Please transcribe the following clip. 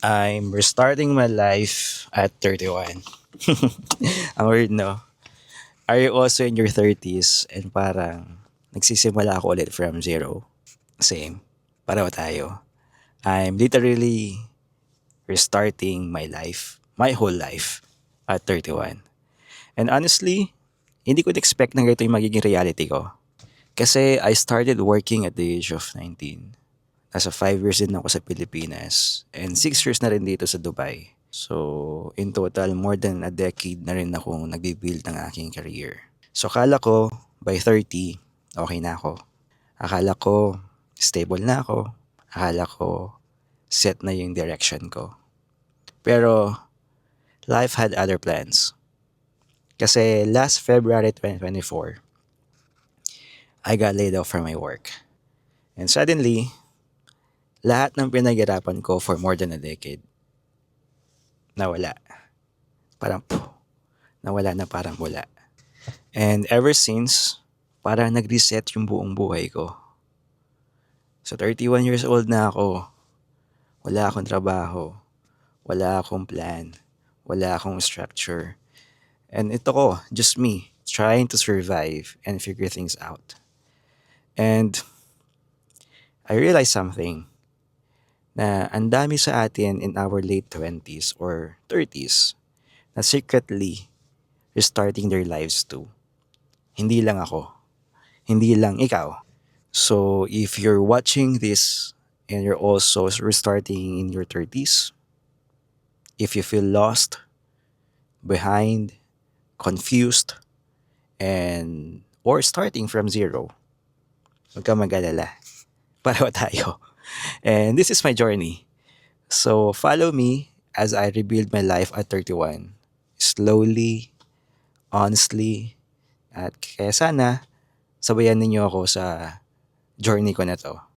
I'm restarting my life at 31. Ang weird, no? Are you also in your 30s and parang nagsisimula ako ulit from zero? Same. Pareho tayo. I'm literally restarting my life, my whole life at 31. And honestly, hindi ko expect na ganito yung magiging reality ko. Kasi I started working at the age of 19. Nasa 5 years din ako sa Pilipinas and 6 years na rin dito sa Dubai. So, in total, more than a decade na rin akong nagbibuild ng aking career. So, akala ko, by 30, okay na ako. Akala ko, stable na ako. Akala ko, set na yung direction ko. Pero, life had other plans. Kasi last February 2024, I got laid off from my work. And suddenly, lahat ng pinaghirapan ko for more than a decade, nawala. Parang, nawala na parang wala. And ever since, parang nag-reset yung buong buhay ko. So 31 years old na ako, wala akong trabaho, wala akong plan, wala akong structure. And ito ko, just me, trying to survive and figure things out. And I realized something, na ang dami sa atin in our late 20s or 30s na secretly restarting their lives too. Hindi lang ako. Hindi lang ikaw. So if you're watching this and you're also restarting in your 30s, if you feel lost, behind, confused, and or starting from zero, huwag ka mag-alala. Pareho tayo. And this is my journey. So follow me as I rebuild my life at 31. Slowly, honestly, at kaya sana sabayan ninyo ako sa journey ko na to.